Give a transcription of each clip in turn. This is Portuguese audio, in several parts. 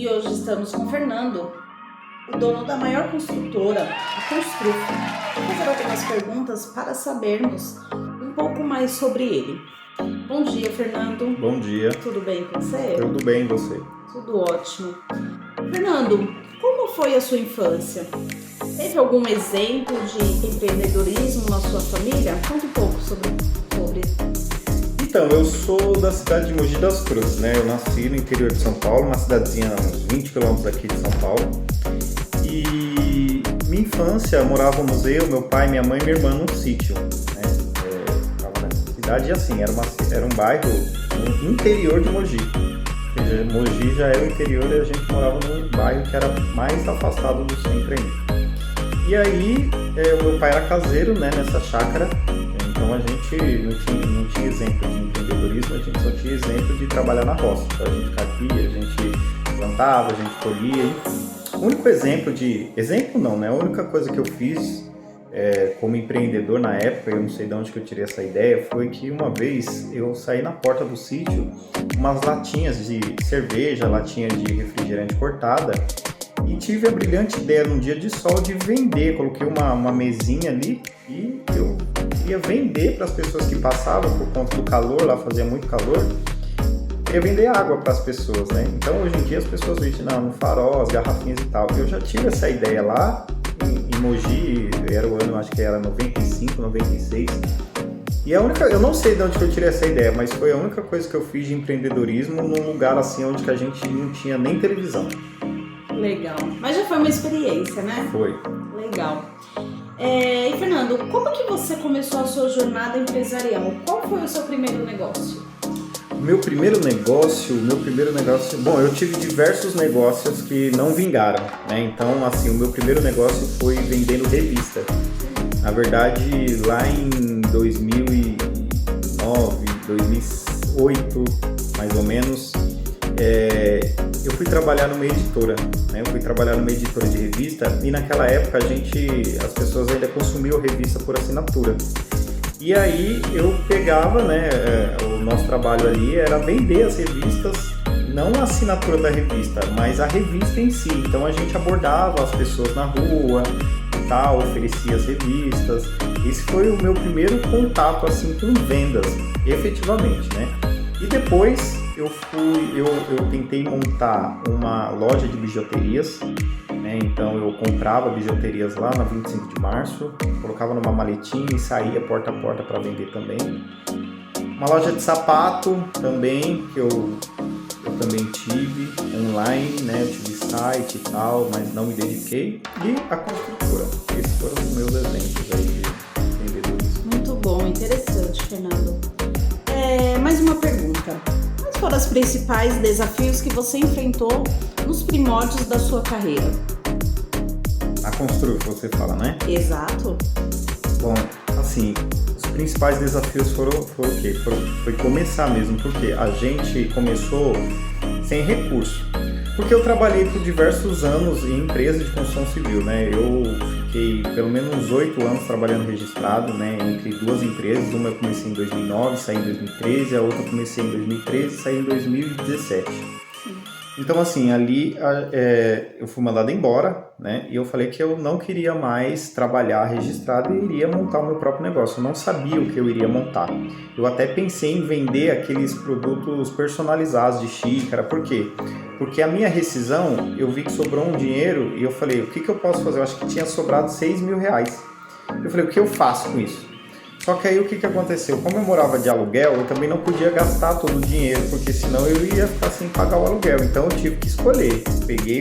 E hoje estamos com o Fernando, o dono da maior construtora, a Construf. Vou fazer algumas perguntas para sabermos um pouco mais sobre ele. Bom dia, Fernando. Bom dia. Tudo bem com você? Tudo bem, e você? Tudo ótimo. Fernando, como foi a sua infância? Teve algum exemplo de empreendedorismo na sua família? Conta um pouco sobre. Então, eu sou da cidade de Mogi das Cruzes, né? Eu nasci no interior de São Paulo, uma cidadezinha a uns 20 quilômetros daqui de São Paulo. E minha infância, morávamos eu, meu pai, minha mãe e minha irmã num sítio, né? Tava nessa cidade e assim, era um bairro no interior de Mogi. Ou seja, Mogi já é o interior e a gente morava num bairro que era mais afastado do centro ainda. E aí, o meu pai era caseiro, né, nessa chácara. Então a gente não tinha exemplo de empreendedorismo, a gente só tinha exemplo de trabalhar na roça. Então a gente capia, a gente plantava, a gente colhia, enfim. O único exemplo não, né? A única coisa que eu fiz como empreendedor na época, eu não sei de onde que eu tirei essa ideia, foi que uma vez eu saí na porta do sítio, umas latinhas de cerveja, latinha de refrigerante cortada, e tive a brilhante ideia num dia de sol de vender. Coloquei uma mesinha ali e eu ia vender para as pessoas que passavam por conta do calor, lá fazia muito calor. Queria vender água para as pessoas, né? Então hoje em dia as pessoas vendem no farol, as garrafinhas e tal. Eu já tive essa ideia lá em Mogi, era o ano, acho que era 95, 96. E eu não sei de onde que eu tirei essa ideia, mas foi a única coisa que eu fiz de empreendedorismo num lugar assim onde que a gente não tinha nem televisão. Legal. Mas já foi uma experiência, né? Foi. Legal. E Fernando, como que você começou a sua jornada empresarial? Qual foi o seu primeiro negócio? O meu primeiro negócio, bom, eu tive diversos negócios que não vingaram, né? Então, assim, o meu primeiro negócio foi vendendo revista. Na verdade, lá em 2009, 2008, mais ou menos, eu fui trabalhar numa editora, né? Eu fui trabalhar numa editora de revista e naquela época as pessoas ainda consumiam revista por assinatura. E aí eu pegava, né, o nosso trabalho ali era vender as revistas, não a assinatura da revista, mas a revista em si. Então a gente abordava as pessoas na rua e tal, oferecia as revistas. Esse foi o meu primeiro contato assim com vendas, efetivamente, né? E depois eu tentei montar uma loja de bijuterias, né? Então eu comprava bijuterias lá na 25 de março, colocava numa maletinha e saía porta a porta para vender também. Uma loja de sapato também, que eu também tive online, né? Eu tive site e tal, mas não me dediquei. E a construtora. Esses foram os meus exemplos aí de empreendedorismo. Muito bom, interessante, Fernando. Mais uma pergunta. Quais foram os principais desafios que você enfrentou nos primórdios da sua carreira? A Construf, você fala, né? Exato. Bom, assim, os principais desafios foram o quê? Foi começar mesmo, porque a gente começou sem recurso. Porque eu trabalhei por diversos anos em empresas de construção civil, né? Eu fiquei pelo menos uns 8 anos trabalhando registrado, né? Entre duas empresas. Uma eu comecei em 2009, saí em 2013. A outra eu comecei em 2013 e saí em 2017. Então, assim, ali eu fui mandado embora, né? E eu falei que eu não queria mais trabalhar registrado e iria montar o meu próprio negócio. Eu não sabia o que eu iria montar. Eu até pensei em vender aqueles produtos personalizados de xícara. Por quê? Porque a minha rescisão, eu vi que sobrou um dinheiro e eu falei, o que eu posso fazer? Eu acho que tinha sobrado R$6.000. Eu falei, o que eu faço com isso? Só que aí o que aconteceu? Como eu morava de aluguel, eu também não podia gastar todo o dinheiro, porque senão eu ia ficar sem pagar o aluguel. Então eu tive que escolher.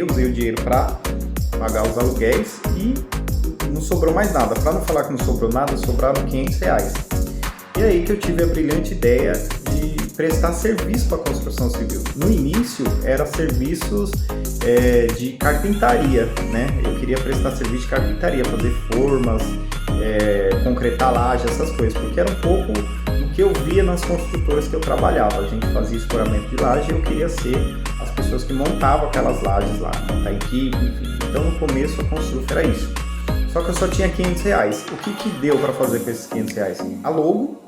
Usei o dinheiro para pagar os aluguéis e não sobrou mais nada. Para não falar que não sobrou nada, sobraram R$500. E aí que eu tive a brilhante ideia de prestar serviço para a construção civil. No início, era serviços de carpintaria, né? Eu queria prestar serviço de carpintaria, fazer formas, concretar laje, essas coisas, porque era um pouco do que eu via nas construtoras que eu trabalhava. A gente fazia escoramento de laje e eu queria ser as pessoas que montavam aquelas lajes lá, montar equipe, enfim. Então, no começo, a Construf era isso. Só que eu só tinha R$500. O que deu para fazer com esses R$500? A logo,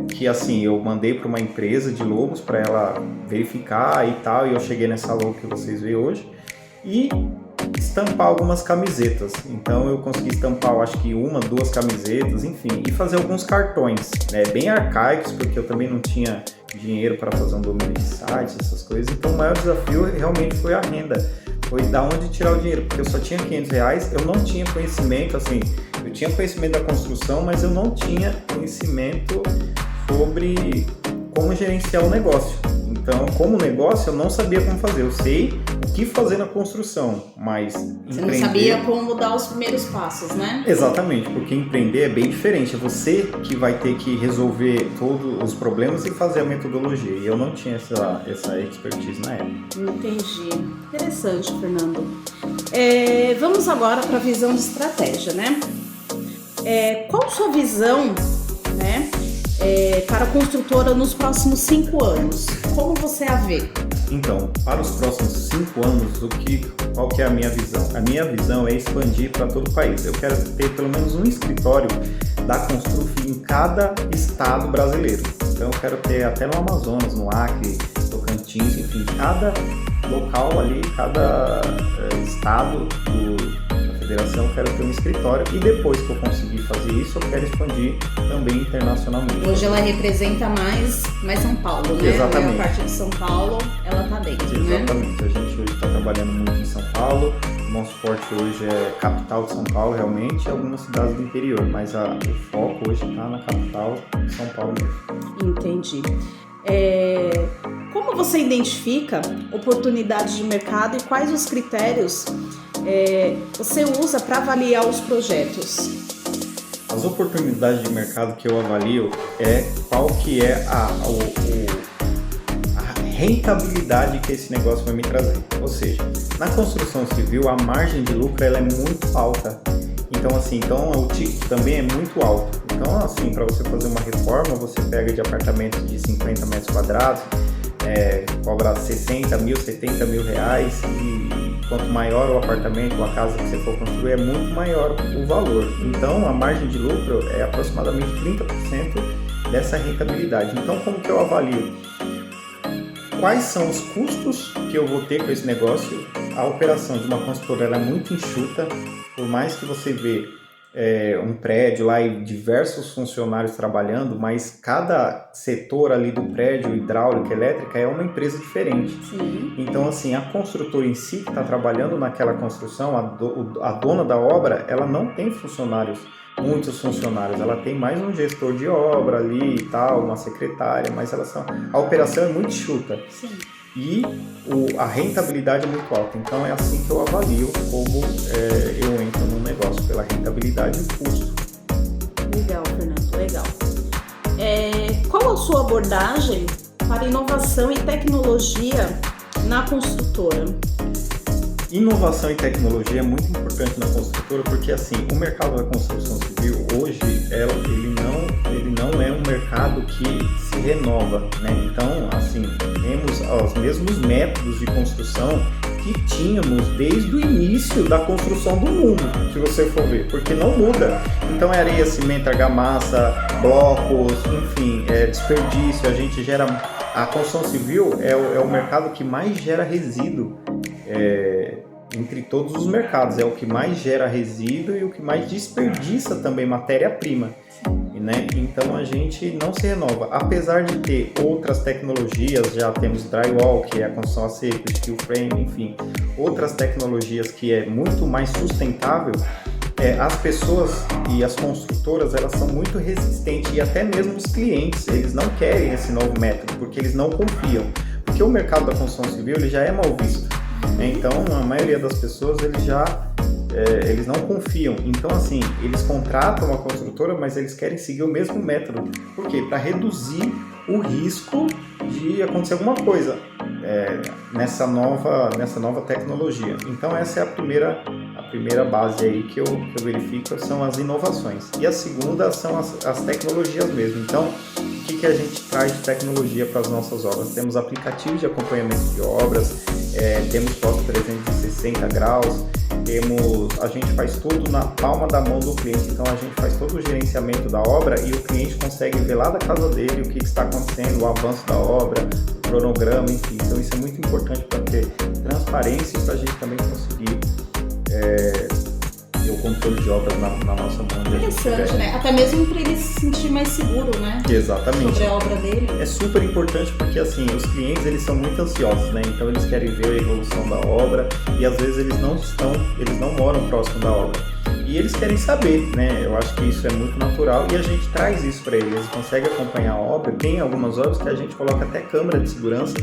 que assim, eu mandei para uma empresa de logos para ela verificar e tal, e eu cheguei nessa logo que vocês veem hoje, e estampar algumas camisetas. Então eu consegui estampar, eu acho que 1, 2 camisetas, enfim, e fazer alguns cartões, bem arcaicos, porque eu também não tinha dinheiro para fazer um domínio de site, essas coisas. Então o maior desafio realmente foi a renda, foi da onde tirar o dinheiro, porque eu só tinha R$500, eu não tinha conhecimento, assim, eu tinha conhecimento da construção, mas eu não tinha conhecimento sobre como gerenciar o negócio. Então, como negócio, eu não sabia como fazer. Eu sei o que fazer na construção, mas você não sabia como dar os primeiros passos, né? Exatamente, porque empreender é bem diferente. É você que vai ter que resolver todos os problemas e fazer a metodologia. E eu não tinha essa expertise na época. Entendi. Interessante, Fernando. Vamos agora para a visão de estratégia, né? Qual a sua visão, né? Para a construtora nos próximos 5 anos? Como você a vê? Então, para os próximos 5 anos, qual que é a minha visão? A minha visão é expandir para todo o país. Eu quero ter pelo menos um escritório da Construf em cada estado brasileiro. Então, eu quero ter até no Amazonas, no Acre, Tocantins, enfim, cada local ali, cada estado da federação, eu quero ter um escritório, e depois que eu conseguir fazer isso, eu quero expandir também internacionalmente. Hoje ela representa mais São Paulo, né? Exatamente. A maior parte de São Paulo, ela tá dentro, Exatamente. né? A gente hoje está trabalhando muito em São Paulo, o nosso forte hoje é capital de São Paulo, realmente, e algumas cidades do interior, mas o foco hoje está na capital de São Paulo mesmo. Entendi. Como você identifica oportunidades de mercado e quais os critérios você usa para avaliar os projetos? As oportunidades de mercado que eu avalio qual que é a rentabilidade que esse negócio vai me trazer. Ou seja, na construção civil a margem de lucro ela é muito alta. Então o ticket também é muito alto. Então assim, para você fazer uma reforma, você pega de apartamentos de 50 metros quadrados, cobra 60 mil, 70 mil reais, e quanto maior o apartamento ou a casa que você for construir, é muito maior o valor. Então a margem de lucro é aproximadamente 30% dessa rentabilidade. Então como que eu avalio? Quais são os custos que eu vou ter com esse negócio? A operação de uma construtora ela é muito enxuta, por mais que você vê um prédio lá e diversos funcionários trabalhando, mas cada setor ali do prédio, hidráulica, elétrica, é uma empresa diferente. Sim. Então, assim, a construtora em si que está trabalhando naquela construção, a dona da obra, ela não tem muitos funcionários, ela tem mais um gestor de obra ali e tal, uma secretária, mas a operação é muito enxuta. Sim. E a rentabilidade é muito alta. Então é assim que eu avalio como eu entro num negócio, pela rentabilidade e o custo. Legal, Fernando, legal. Qual a sua abordagem para inovação e tecnologia na construtora? Inovação e tecnologia é muito importante na construtora, porque assim, o mercado da construção civil hoje ele não é um mercado que se renova, né? Então, assim, temos os mesmos métodos de construção que tínhamos desde o início da construção do mundo, se você for ver, porque não muda. Então é areia, cimento, argamassa, blocos, enfim, desperdício, a construção civil é o mercado que mais gera resíduo entre todos os mercados, é o que mais gera resíduo e o que mais desperdiça também matéria-prima, né? Então a gente não se renova, apesar de ter outras tecnologias, já temos drywall, que é a construção a seco, steel frame, enfim, outras tecnologias que é muito mais sustentável. As pessoas e as construtoras, elas são muito resistentes, e até mesmo os clientes, eles não querem esse novo método, porque eles não confiam, porque o mercado da construção civil ele já é mal visto. Então, a maioria das pessoas, eles não confiam. Então, assim, eles contratam uma construtora, mas eles querem seguir o mesmo método. Por quê? Para reduzir o risco de acontecer alguma coisa nessa nova tecnologia. Então, essa é a primeira base aí que eu verifico, são as inovações. E a segunda são as tecnologias mesmo. Então, o que a gente traz de tecnologia para as nossas obras? Temos aplicativos de acompanhamento de obras, temos foto 360 graus, a gente faz tudo na palma da mão do cliente, então a gente faz todo o gerenciamento da obra e o cliente consegue ver lá da casa dele o que está acontecendo, o avanço da obra, o cronograma, enfim. Então isso é muito importante para ter transparência e para a gente também conseguir ter o controle de obras na nossa mão. Interessante, né? Até mesmo para ele se sentir mais seguro, né? Exatamente. Sobre a obra dele. É super importante porque, assim, os clientes, eles são muito ansiosos, né? Então eles querem ver a evolução da obra e às vezes eles não moram próximo da obra. E eles querem saber, né? Eu acho que isso é muito natural e a gente traz isso para eles. Eles conseguem acompanhar a obra. Tem algumas obras que a gente coloca até câmera de segurança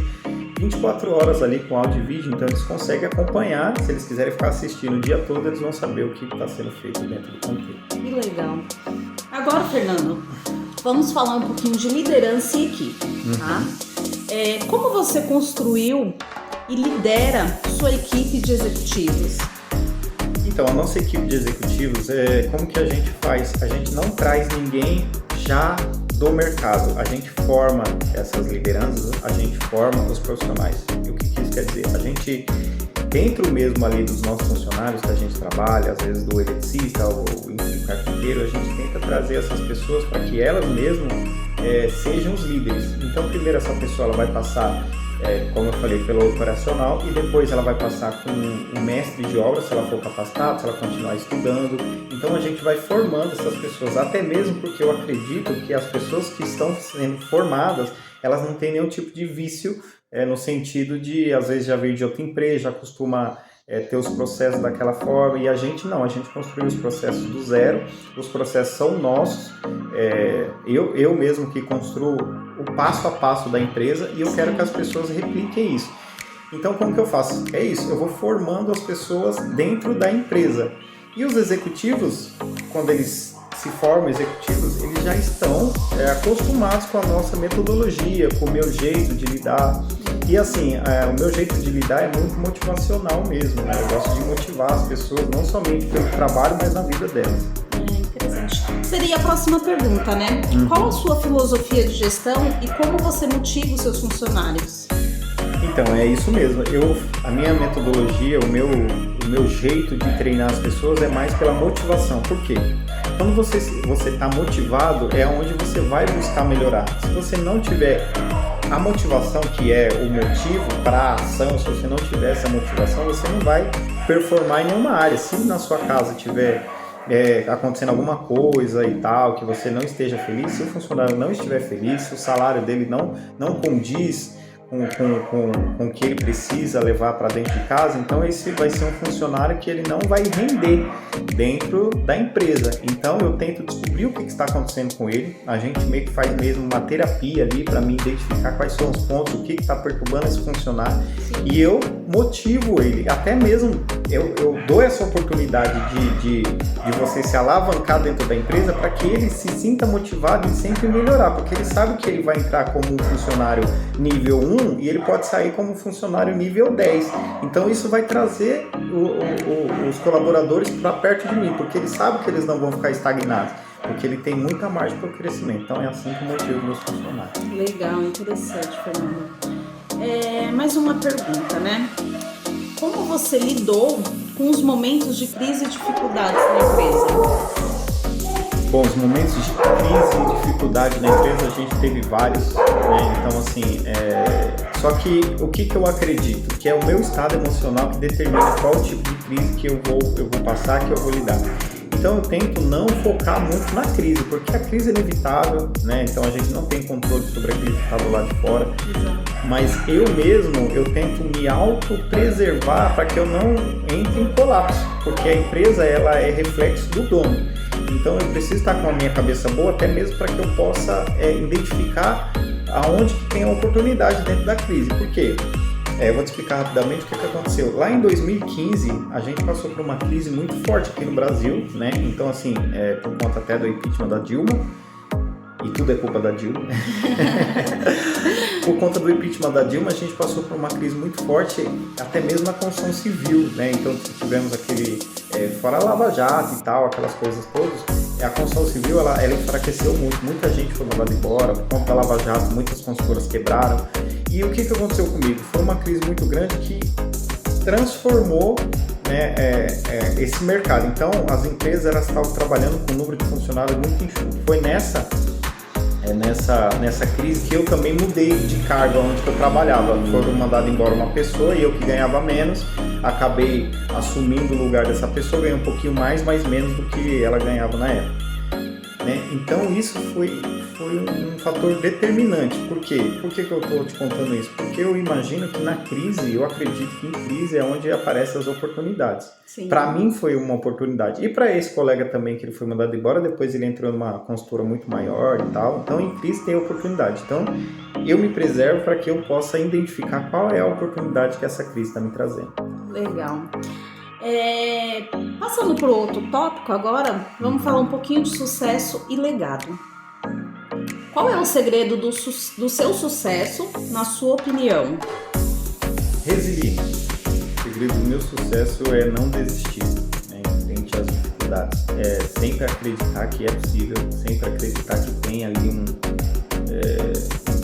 24 horas ali com áudio e vídeo, então eles conseguem acompanhar. Se eles quiserem ficar assistindo o dia todo, eles vão saber o que está sendo feito dentro do canteiro. Que legal. Agora, Fernando, vamos falar um pouquinho de liderança e equipe, tá? Como você construiu e lidera sua equipe de executivos? Então, a nossa equipe de executivos, como que a gente faz? A gente não traz ninguém já do mercado, a gente forma essas lideranças, a gente forma os profissionais. E o que isso quer dizer? A gente, dentro mesmo ali dos nossos funcionários que a gente trabalha, às vezes do eletricista ou enfim, carpinteiro, a gente tenta trazer essas pessoas para que elas mesmas sejam os líderes. Então, primeiro essa pessoa ela vai passar, como eu falei, pelo operacional e depois ela vai passar com um mestre de obra, se ela for capacitada, se ela continuar estudando. Então a gente vai formando essas pessoas, até mesmo porque eu acredito que as pessoas que estão sendo formadas, elas não têm nenhum tipo de vício, no sentido de, às vezes já veio de outra empresa, já costuma ter os processos daquela forma, e a gente não, a gente construiu os processos do zero, os processos são nossos, eu mesmo que construo o passo a passo da empresa e eu quero que as pessoas repliquem isso. Então como que eu faço? É isso, eu vou formando as pessoas dentro da empresa. E os executivos, quando eles se formam executivos, eles já estão acostumados com a nossa metodologia, com o meu jeito de lidar. E assim, o meu jeito de lidar é muito motivacional mesmo, né? Eu gosto de motivar as pessoas, não somente pelo trabalho, mas na vida delas. Interessante. Seria a próxima pergunta, né? Qual a sua filosofia de gestão e como você motiva os seus funcionários? Então, é isso mesmo. A minha metodologia, o meu jeito de treinar as pessoas é mais pela motivação. Por quê? Quando você está motivado, é onde você vai buscar melhorar. Se você não tiver a motivação, que é o motivo para a ação, se você não tiver essa motivação, você não vai performar em nenhuma área. Se na sua casa tiver acontecendo alguma coisa e tal, que você não esteja feliz, se o funcionário não estiver feliz, se o salário dele não condiz com o que ele precisa levar para dentro de casa, então esse vai ser um funcionário que ele não vai render dentro da empresa. Então eu tento descobrir o que está acontecendo com ele, a gente meio que faz mesmo uma terapia ali para mim identificar quais são os pontos, o que está perturbando esse funcionário. E eu motivo ele, até mesmo eu dou essa oportunidade de você se alavancar dentro da empresa para que ele se sinta motivado em sempre melhorar, porque ele sabe que ele vai entrar como um funcionário nível 1 e ele pode sair como funcionário nível 10. Então isso vai trazer os colaboradores para perto de mim, porque ele sabe que eles não vão ficar estagnados, porque ele tem muita margem para o crescimento. Então é assim que eu motivo meus funcionários. Legal, interessante, Fernando. Mais uma pergunta, né? Como você lidou com os momentos de crise e dificuldades na empresa? Bom, os momentos de crise e dificuldade na empresa a gente teve vários, né? Então assim, só que o que eu acredito? Que é o meu estado emocional que determina qual tipo de crise que eu vou passar, que eu vou lidar. Então eu tento não focar muito na crise, porque a crise é inevitável, né? Então a gente não tem controle sobre aquilo que está do lado de fora. Mas eu tento me autopreservar para que eu não entre em colapso, porque a empresa ela é reflexo do dono. Então eu preciso estar com a minha cabeça boa, até mesmo para que eu possa identificar aonde que tem a oportunidade dentro da crise. Por quê? Eu vou te explicar rapidamente o que aconteceu. Lá em 2015, a gente passou por uma crise muito forte aqui no Brasil, né? Então, assim, por conta até do impeachment da Dilma, e tudo é culpa da Dilma. Por conta do impeachment da Dilma, a gente passou por uma crise muito forte, até mesmo na construção civil, né? Então, tivemos aquele, fora a Lava Jato e tal, aquelas coisas todas. A construção civil, ela enfraqueceu muito, muita gente foi mandada embora, por conta da Lava Jato, muitas construtoras quebraram. E o que aconteceu comigo? Foi uma crise muito grande que transformou né, esse mercado. Então, as empresas elas estavam trabalhando com um número de funcionários muito enxuto. Foi nessa crise que eu também mudei de cargo onde eu trabalhava. Foi mandado embora uma pessoa e eu que ganhava menos, acabei assumindo o lugar dessa pessoa, ganhei um pouquinho mais, mas menos do que ela ganhava na época. Né? Então isso foi um fator determinante. Por quê? Por que eu estou te contando isso? Porque eu imagino que na crise, eu acredito que em crise é onde aparecem as oportunidades. Para mim foi uma oportunidade. E para esse colega também, que ele foi mandado embora, depois ele entrou numa consultora muito maior e tal. Então em crise tem oportunidade. Então eu me preservo para que eu possa identificar qual é a oportunidade que essa crise está me trazendo. Legal. Passando para outro tópico agora, vamos falar um pouquinho de sucesso e legado. Qual é o segredo do seu sucesso, na sua opinião? Resiliência. O segredo do meu sucesso é não desistir, né, em frente às dificuldades. Sempre acreditar que é possível, sempre acreditar que tem ali um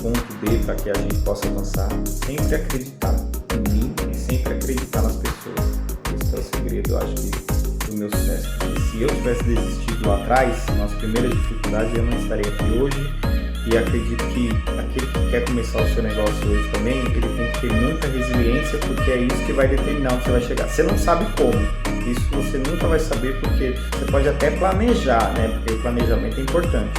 ponto B para que a gente possa avançar. Sempre acreditar em mim e sempre acreditar nas pessoas. Esse é o segredo, eu acho, do meu sucesso. Porque se eu tivesse desistido lá atrás, nas primeiras dificuldades, eu não estaria aqui hoje. E acredito que aquele que quer começar o seu negócio hoje também, ele tem que ter muita resiliência, porque é isso que vai determinar onde você vai chegar. Você não sabe como, isso você nunca vai saber, porque você pode até planejar, né? Porque o planejamento é importante.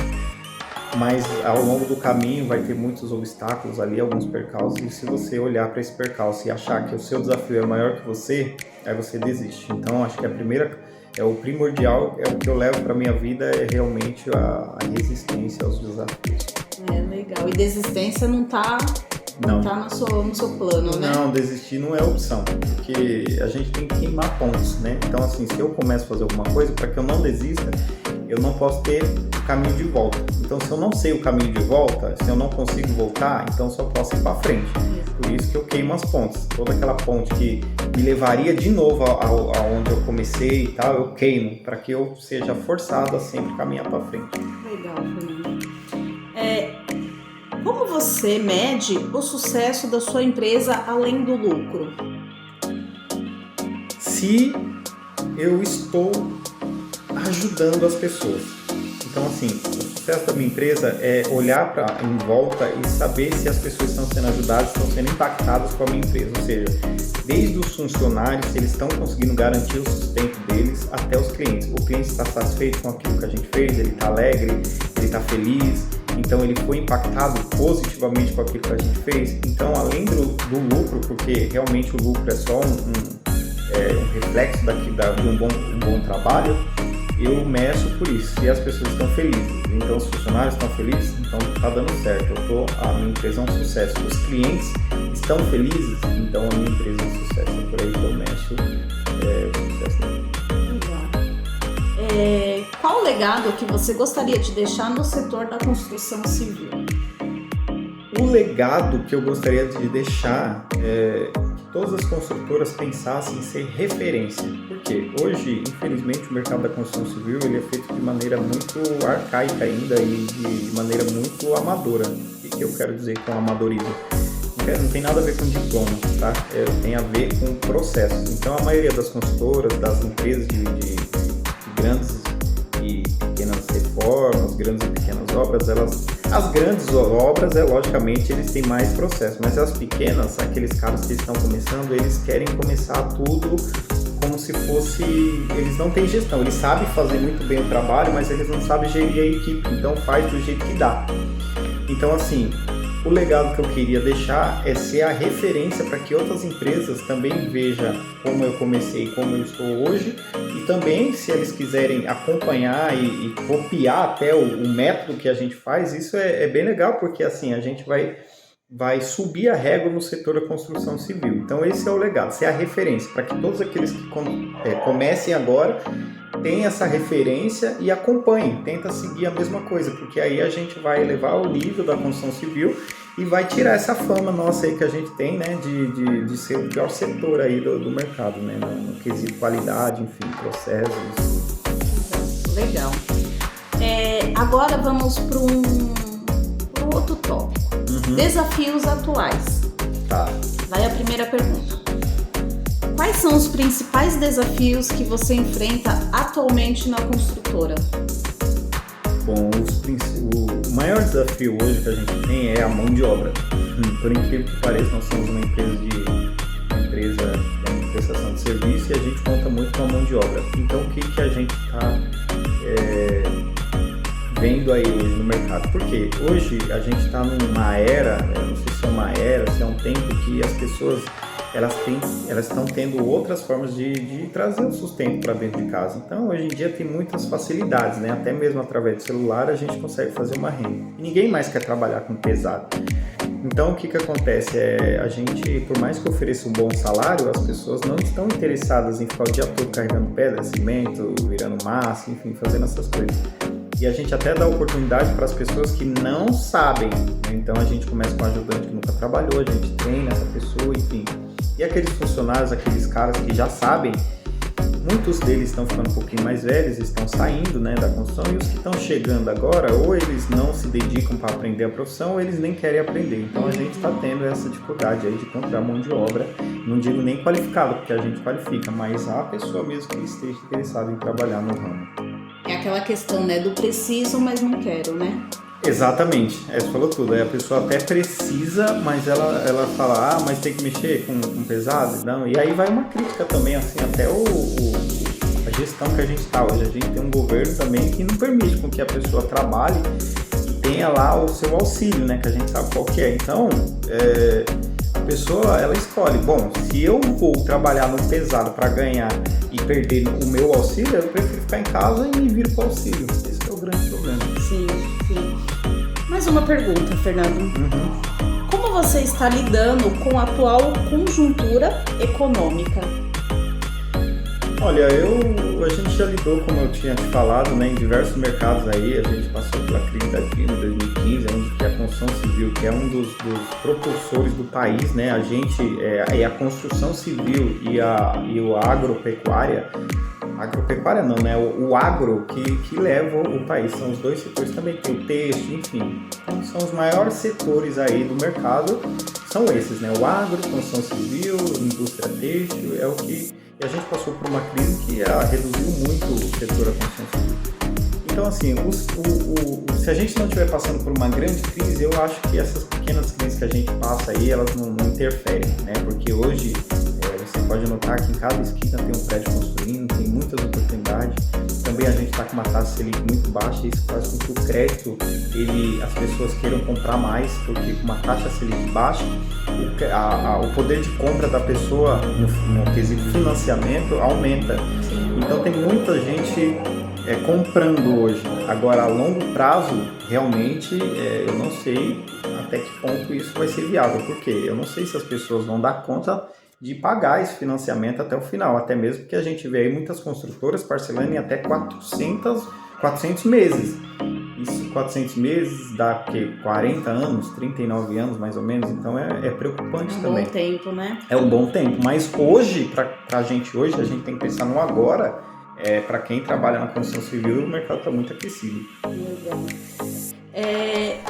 Mas ao longo do caminho vai ter muitos obstáculos ali, alguns percalços, e se você olhar para esse percalço e achar que o seu desafio é maior que você, aí você desiste. Então acho que o primordial, é o que eu levo para minha vida, é realmente a resistência aos desafios. Legal. E desistência não tá no seu plano, né? Não, desistir não é opção, porque a gente tem que queimar pontos, né? Então assim, se eu começo a fazer alguma coisa, para que eu não desista, eu não posso ter o caminho de volta. Então se eu não sei o caminho de volta, se eu não consigo voltar, então só posso ir para frente. Por isso que eu queimo as pontes. Toda aquela ponte que me levaria de novo aonde eu comecei e tal, eu queimo, para que eu seja forçado a sempre caminhar para frente. Legal, Fernando. Como você mede o sucesso da sua empresa além do lucro? Se eu estou ajudando as pessoas. Então, assim, o sucesso da minha empresa é olhar em volta e saber se as pessoas estão sendo ajudadas, estão sendo impactadas com a minha empresa. Ou seja, desde os funcionários, se eles estão conseguindo garantir o sustento deles, até os clientes. O cliente está satisfeito com aquilo que a gente fez, ele está alegre, ele está feliz, então ele foi impactado positivamente com aquilo que a gente fez. Então, além do lucro, porque realmente o lucro é só um reflexo de um bom trabalho, eu meço por isso, se as pessoas estão felizes, então os funcionários estão felizes, então está dando certo, a minha empresa é um sucesso. Os clientes estão felizes, então a minha empresa é um sucesso. É por aí que eu meço o sucesso dela. Qual o legado que você gostaria de deixar no setor da construção civil? O legado que eu gostaria de deixar é que todas as construtoras pensassem em ser referência. Porque hoje, infelizmente, o mercado da construção civil ele é feito de maneira muito arcaica ainda e de maneira muito amadora. O que eu quero dizer com amadorismo? Não tem nada a ver com diploma, tá? Tem a ver com processos. Então, a maioria das construtoras, das empresas de grandes e pequenas reformas, grandes e pequenas obras, as grandes obras, logicamente, eles têm mais processo, mas as pequenas, aqueles caras que estão começando, eles querem começar tudo como se fosse... Eles não têm gestão, eles sabem fazer muito bem o trabalho, mas eles não sabem gerir a equipe, então faz do jeito que dá. Então, assim, o legado que eu queria deixar é ser a referência para que outras empresas também vejam como eu comecei e como eu estou hoje, e também, se eles quiserem acompanhar e copiar até o método que a gente faz, isso é bem legal, porque assim, a gente vai subir a régua no setor da construção civil. Então esse é o legado, ser a referência, para que todos aqueles que comecem agora tenham essa referência e acompanhem, tenta seguir a mesma coisa, porque aí a gente vai elevar o nível da construção civil e vai tirar essa fama nossa aí que a gente tem, né, de ser o pior setor aí do mercado, né, no quesito qualidade, enfim, processos. Legal. Agora vamos para um outro tópico. Desafios atuais. Tá. Vai a primeira pergunta. Quais são os principais desafios que você enfrenta atualmente na construtora? Bom, o maior desafio hoje que a gente tem é a mão de obra. Por incrível que pareça, nós somos uma empresa de prestação de serviço e a gente conta muito com a mão de obra. Então, o que a gente está vendo aí hoje no mercado? Porque hoje a gente está numa era, não sei se é uma era, se é um tempo que as pessoas elas estão tendo outras formas de trazer o sustento para dentro de casa. Então, hoje em dia tem muitas facilidades, né? Até mesmo através do celular a gente consegue fazer uma renda. E ninguém mais quer trabalhar com pesado. Então, o que acontece? A gente, por mais que ofereça um bom salário, as pessoas não estão interessadas em ficar o dia todo carregando pedra, cimento, virando massa, enfim, fazendo essas coisas. E a gente até dá oportunidade para as pessoas que não sabem, né? Então, a gente começa com um ajudante que nunca trabalhou, a gente treina essa pessoa, enfim. E aqueles funcionários, aqueles caras que já sabem, muitos deles estão ficando um pouquinho mais velhos, estão saindo, né, da construção, e os que estão chegando agora, ou eles não se dedicam para aprender a profissão, ou eles nem querem aprender. Então a gente está tendo essa dificuldade aí de encontrar mão de obra, não digo nem qualificada, porque a gente qualifica, mas a pessoa mesmo que esteja interessada em trabalhar no ramo. É aquela questão, né, do preciso, mas não quero, né? Exatamente, você falou tudo. A pessoa até precisa, mas ela fala, mas tem que mexer com pesado, não. E aí vai uma crítica também, assim, até a gestão que a gente está hoje. A gente tem um governo também que não permite com que a pessoa trabalhe e tenha lá o seu auxílio, né, que a gente sabe qual que é. Então, a pessoa, ela escolhe, bom, se eu vou trabalhar no pesado para ganhar e perder o meu auxílio, eu prefiro ficar em casa e me vir para o auxílio. Esse é o grande problema. Sim. Mais uma pergunta, Fernando. Como você está lidando com a atual conjuntura econômica? Olha, a gente já lidou, como eu tinha te falado, né, em diversos mercados aí. A gente passou pela crise da Dilma em 2015, onde que a construção civil, que é um dos propulsores do país, né, a gente, a construção civil e a agropecuária não, né? O agro que leva o país, são os dois setores, também tem o têxtil, enfim. Então são os maiores setores aí do mercado, são esses, né? O agro, construção civil, indústria têxtil, é o que... E a gente passou por uma crise que reduziu muito o setor da construção civil. Então, assim, se a gente não estiver passando por uma grande crise, eu acho que essas pequenas crises que a gente passa aí, elas não interferem, né? Porque hoje... Você pode notar que em cada esquina tem um prédio construindo, tem muitas oportunidades. Também a gente está com uma taxa Selic muito baixa, e isso faz com que o crédito, as pessoas queiram comprar mais, porque com uma taxa Selic baixa, o poder de compra da pessoa no quesito financiamento aumenta. Então tem muita gente comprando hoje. Agora, a longo prazo, realmente, eu não sei até que ponto isso vai ser viável, porque eu não sei se as pessoas vão dar conta de pagar esse financiamento até o final, até mesmo porque a gente vê aí muitas construtoras parcelando em até 400 meses. Isso, 400 meses dá 40 anos, 39 anos mais ou menos, então é preocupante também. É um bom tempo, né? É um bom tempo, mas hoje, a gente tem que pensar no agora. Para quem trabalha na construção civil, o mercado está muito aquecido. Legal.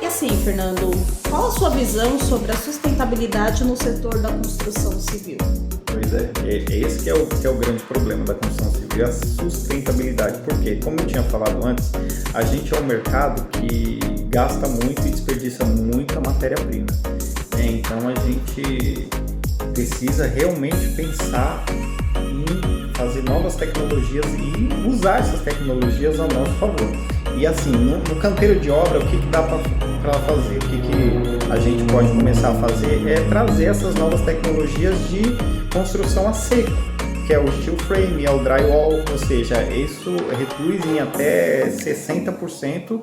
E assim, Fernando, qual a sua visão sobre a sustentabilidade no setor da construção civil? Pois esse que é o grande problema da construção civil, a sustentabilidade, porque, como eu tinha falado antes, a gente é um mercado que gasta muito e desperdiça muita matéria-prima, né? Então a gente precisa realmente pensar em fazer novas tecnologias e usar essas tecnologias ao nosso favor. E assim, no canteiro de obra, o que dá para fazer? O que a gente pode começar a fazer é trazer essas novas tecnologias de construção a seco, que é o steel frame, é o drywall, ou seja, isso reduz em até 60%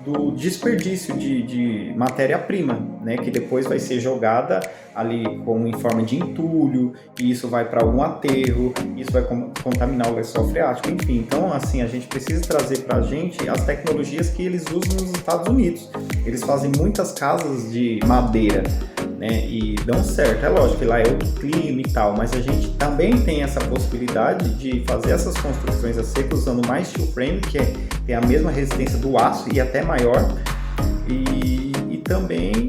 do desperdício de matéria-prima, né, que depois vai ser jogada ali em forma de entulho, e isso vai para algum aterro, isso vai contaminar o lençol freático, enfim. Então, assim, a gente precisa trazer para a gente as tecnologias que eles usam nos Estados Unidos. Eles fazem muitas casas de madeira, né, e dão certo. É lógico que lá é outro clima e tal, mas a gente também tem essa possibilidade de fazer essas construções a seco usando mais steel frame, que tem a mesma resistência do aço e até maior, e também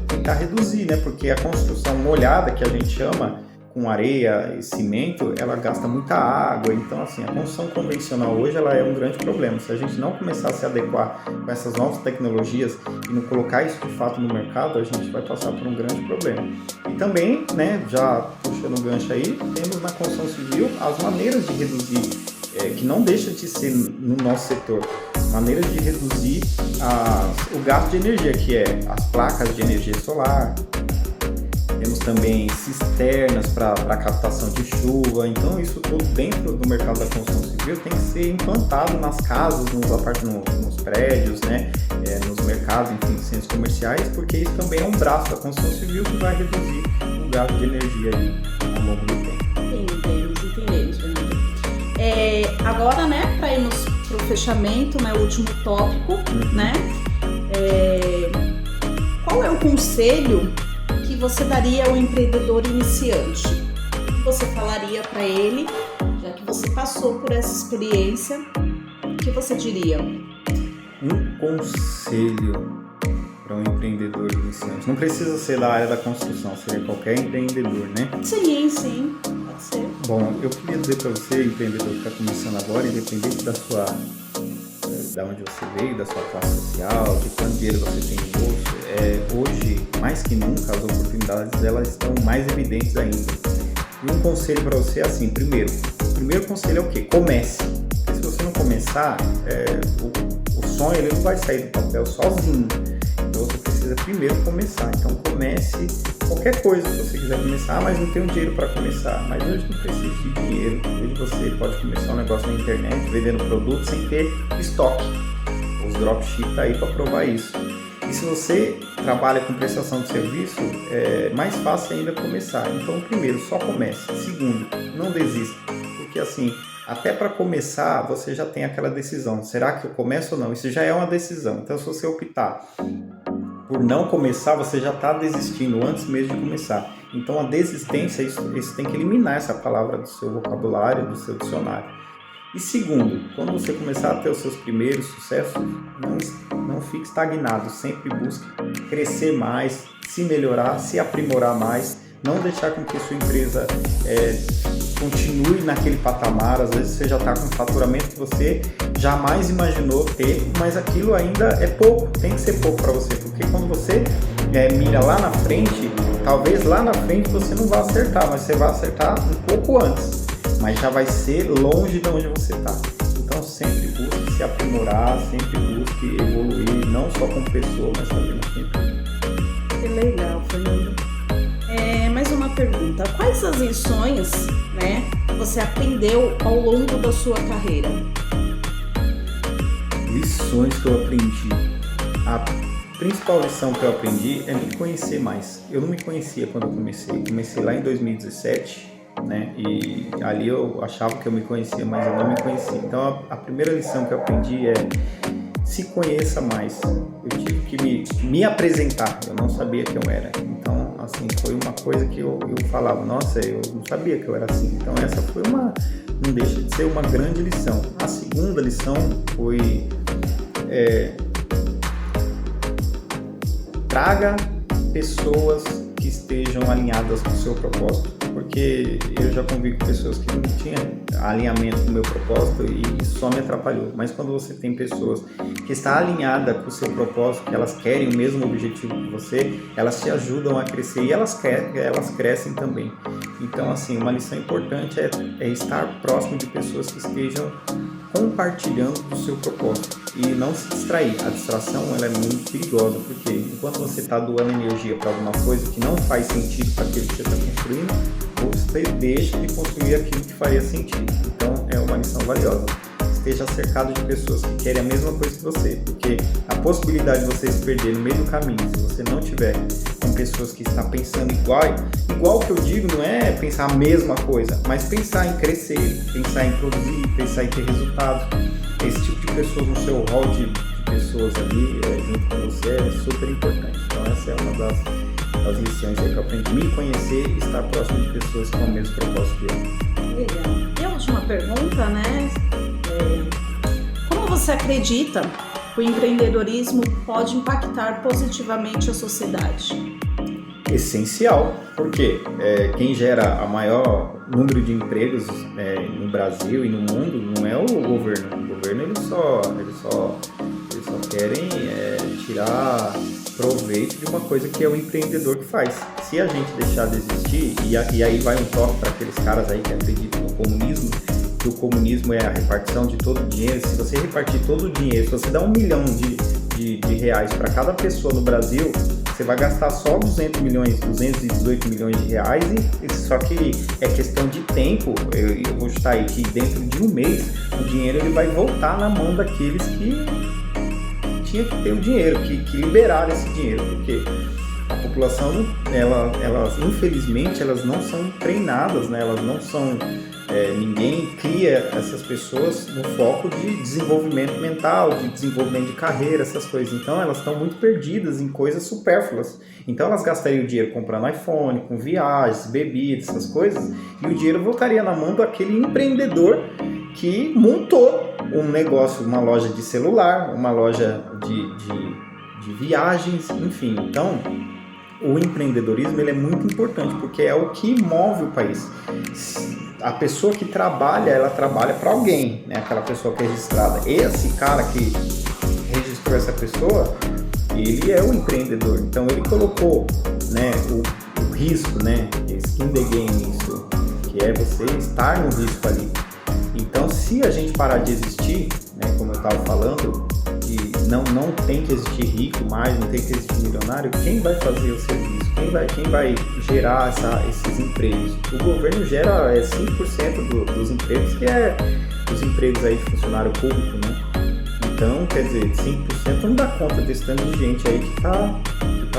tentar reduzir, né, porque a construção molhada, que a gente chama, com areia e cimento, ela gasta muita água. Então, assim, a construção convencional hoje ela é um grande problema. Se a gente não começar a se adequar com essas novas tecnologias e não colocar isso de fato no mercado, a gente vai passar por um grande problema. E também, né, já puxando o gancho aí, temos na construção civil as maneiras de reduzir, que não deixa de ser no nosso setor, maneiras de reduzir o gasto de energia, que é as placas de energia solar. Temos também cisternas para captação de chuva. Então isso tudo dentro do mercado da construção civil tem que ser implantado nas casas, nos prédios, né? Nos mercados, enfim, centros comerciais, porque isso também é um braço da construção civil que vai reduzir o gasto de energia aí ao longo do tempo. Entendemos, Fernando. Agora, né, para irmos para o fechamento, né, o último tópico, né? Qual é o conselho que você daria ao empreendedor iniciante? O que você falaria para ele, já que você passou por essa experiência? O que você diria? Um conselho para um empreendedor iniciante. Não precisa ser da área da construção, seria qualquer empreendedor, né? Sim, pode ser. Bom, eu queria dizer para você, empreendedor que está começando agora, independente da onde você veio, da sua classe social, de quanto dinheiro você tem no bolso, hoje, mais que nunca, as oportunidades elas estão mais evidentes ainda. E um conselho para você é assim, o primeiro conselho é o quê? Comece. Porque se você não começar, o sonho ele não vai sair do papel sozinho. Então você precisa primeiro começar. Então comece qualquer coisa que você quiser começar, mas não tenho dinheiro para começar. Mas hoje não precisa de dinheiro. Hoje você pode começar um negócio na internet, vendendo produtos sem ter estoque. Os dropships tá aí para provar isso. E se você trabalha com prestação de serviço, é mais fácil ainda começar. Então, primeiro, só comece. Segundo, não desista. Porque assim, até para começar, você já tem aquela decisão. Será que eu começo ou não? Isso já é uma decisão. Então, se você optar por não começar, você já está desistindo antes mesmo de começar. Então, a desistência, isso tem que eliminar essa palavra do seu vocabulário, do seu dicionário. E segundo, quando você começar a ter os seus primeiros sucessos, não fique estagnado, sempre busque crescer mais, se melhorar, se aprimorar mais, não deixar com que sua empresa continue naquele patamar. Às vezes você já está com um faturamento que você jamais imaginou ter, mas aquilo ainda é pouco, tem que ser pouco para você, porque quando você mira lá na frente, talvez lá na frente você não vá acertar, mas você vai acertar um pouco antes. Mas já vai ser longe de onde você está. Então sempre busque se aprimorar, sempre busque evoluir, não só como pessoa, mas também na sua empresa. Que legal, Fernando. Mais uma pergunta. Quais as lições, né, você aprendeu ao longo da sua carreira? Lições que eu aprendi. A principal lição que eu aprendi é me conhecer mais. Eu não me conhecia quando eu comecei. Comecei lá em 2017. Né? E ali eu achava que eu me conhecia, mas eu não me conhecia. Então a primeira lição que eu aprendi é se conheça mais. Eu tive que me apresentar, eu não sabia que eu era. Então, assim, foi uma coisa que eu falava, nossa, eu não sabia que eu era assim. Então essa foi não deixa de ser uma grande lição. A segunda lição foi traga pessoas que estejam alinhadas com o seu propósito, porque eu já convivi com pessoas que não tinham alinhamento com o meu propósito e isso só me atrapalhou. Mas quando você tem pessoas que estão alinhadas com o seu propósito, que elas querem o mesmo objetivo que você, elas te ajudam a crescer e elas crescem também. Então, assim, uma lição importante é estar próximo de pessoas que estejam compartilhando do seu propósito e não se distrair. A distração ela é muito perigosa, porque enquanto você está doando energia para alguma coisa que não faz sentido para aquilo que você está construindo, você deixa de construir aquilo que faria sentido. Então é uma lição valiosa. Esteja cercado de pessoas que querem a mesma coisa que você, porque a possibilidade de você se perder no meio do caminho, se você não tiver com pessoas que estão pensando igual que eu digo, não é pensar a mesma coisa, mas pensar em crescer, pensar em produzir, pensar em ter resultados. Esse tipo de pessoas no seu hall de pessoas ali junto com você é super importante. Então essa é uma das lições aí que eu aprendi, me conhecer e estar próximo de pessoas com o mesmo propósito que eu. Legal. E a última pergunta, né? Como você acredita que o empreendedorismo pode impactar positivamente a sociedade? essencial, porque quem gera a maior número de empregos no Brasil e no mundo não é o governo. O governo eles só querem tirar proveito de uma coisa que é o empreendedor que faz. Se a gente deixar de existir, e aí vai um toque para aqueles caras aí que acreditam no comunismo, que o comunismo é a repartição de todo o dinheiro. Se você repartir todo o dinheiro, se você dá 1 milhão de reais para cada pessoa no Brasil, você vai gastar só 218 milhões de reais, só que é questão de tempo. Eu vou chutar aí que dentro de um mês o dinheiro ele vai voltar na mão daqueles que tinha que ter o dinheiro, que liberaram esse dinheiro, porque a população, elas infelizmente, elas não são treinadas, né? Elas não são... ninguém cria essas pessoas no foco de desenvolvimento mental, de desenvolvimento de carreira, essas coisas. Então elas estão muito perdidas em coisas supérfluas. Então elas gastariam o dinheiro comprando iPhone, com viagens, bebidas, essas coisas, e o dinheiro voltaria na mão daquele empreendedor que montou um negócio, uma loja de celular, uma loja de viagens, enfim. Então o empreendedorismo ele é muito importante, porque é o que move o país. A pessoa que trabalha, ela trabalha para alguém, né? Aquela pessoa que é registrada. Esse cara que registrou essa pessoa, ele é o empreendedor. Então ele colocou, né, o risco, né? Skin the game, isso, que é você estar no risco ali. Então, se a gente parar de existir, né, como eu estava falando, que não tem que existir rico mais, não tem que existir milionário, quem vai fazer o serviço? Quem vai gerar esses empregos? O governo gera 5% dos empregos, que é os empregos aí de funcionário público, né? Então, quer dizer, 5% não dá conta desse tanto de gente aí que tá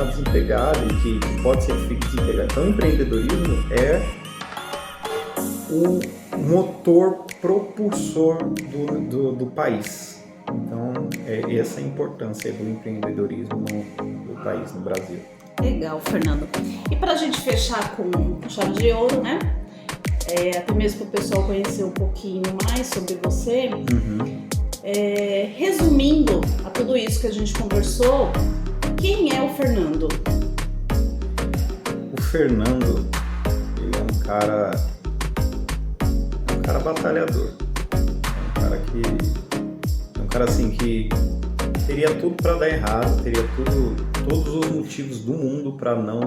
desempregado e que pode ser que fique desempregado. Então, o empreendedorismo é o motor propulsor do país. Então, essa é a importância do empreendedorismo no país, no Brasil. Legal, Fernando. E para a gente fechar com chave de ouro, né? Até mesmo para o pessoal conhecer um pouquinho mais sobre você, resumindo a tudo isso que a gente conversou, quem é o Fernando? O Fernando, ele é um cara batalhador. É um cara assim que teria tudo para dar errado, teria todos os motivos do mundo para não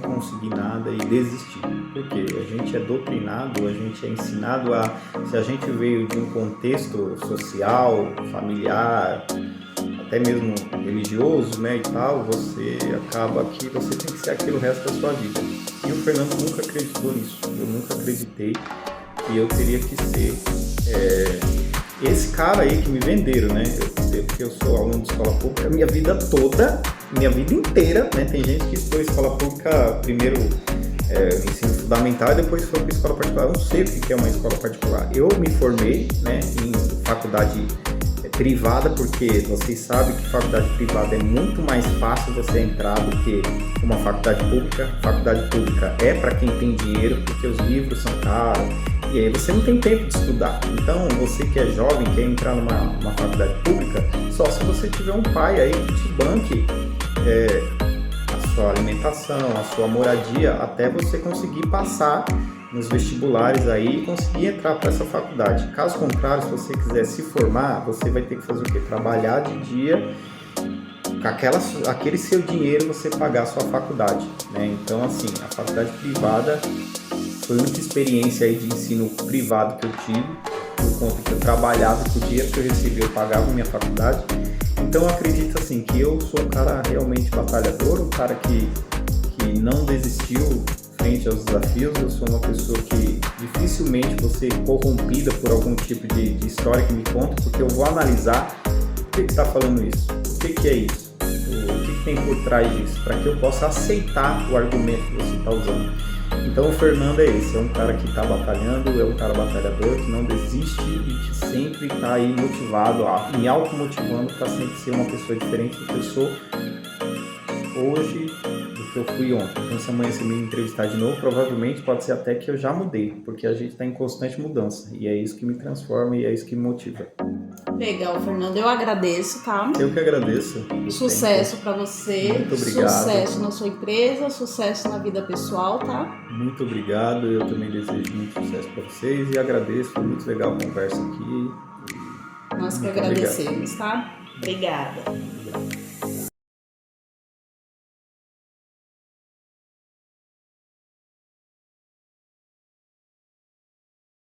conseguir nada e desistir. Porque a gente é doutrinado, a gente é ensinado se a gente veio de um contexto social, familiar, até mesmo religioso, né, e tal, você acaba que você tem que ser aquilo o resto da sua vida. E o Fernando nunca acreditou nisso. Eu nunca acreditei que eu teria que ser esse cara aí que me venderam, né? Porque eu sou aluno de escola pública minha vida toda, minha vida inteira, né? Tem gente que estudou escola pública primeiro ensino fundamental e depois foi para escola particular. Eu não sei o que é uma escola particular. Eu me formei, né, em faculdade privada, porque vocês sabem que faculdade privada é muito mais fácil você entrar do que uma faculdade pública. Faculdade pública é para quem tem dinheiro, porque os livros são caros. E aí você não tem tempo de estudar. Então, você que é jovem, quer entrar numa faculdade pública, só se você tiver um pai aí que te banque a sua alimentação, a sua moradia, até você conseguir passar nos vestibulares aí e conseguir entrar para essa faculdade. Caso contrário, se você quiser se formar, você vai ter que fazer o quê? Trabalhar de dia, com aquele seu dinheiro você pagar a sua faculdade, né? Então, assim, a faculdade privada foi a única experiência aí de ensino privado que eu tive, por conta que eu trabalhava, com o dinheiro que eu recebia eu pagava a minha faculdade. Então eu acredito assim, que eu sou um cara realmente batalhador, um cara que não desistiu frente aos desafios. Eu sou uma pessoa que dificilmente vou ser corrompida por algum tipo de história que me conta, porque eu vou analisar por que está falando isso, o que é isso, o que tem por trás disso, para que eu possa aceitar o argumento que você está usando. Então o Fernando é esse, é um cara que está batalhando, é um cara batalhador, que não desiste e que sempre está aí motivado, me automotivando para sempre ser uma pessoa diferente do que eu sou hoje, do que eu fui ontem. Então se amanhã você me entrevistar de novo, provavelmente pode ser até que eu já mudei, porque a gente está em constante mudança e é isso que me transforma e é isso que me motiva. Legal, Fernando. Eu agradeço, tá? Eu que agradeço. Sucesso para você. Muito obrigado. Sucesso na sua empresa, sucesso na vida pessoal, tá? Muito obrigado. Eu também desejo muito sucesso para vocês e agradeço. Foi muito legal a conversa aqui. Nós que Muito agradecemos, tá? Obrigada. Obrigado.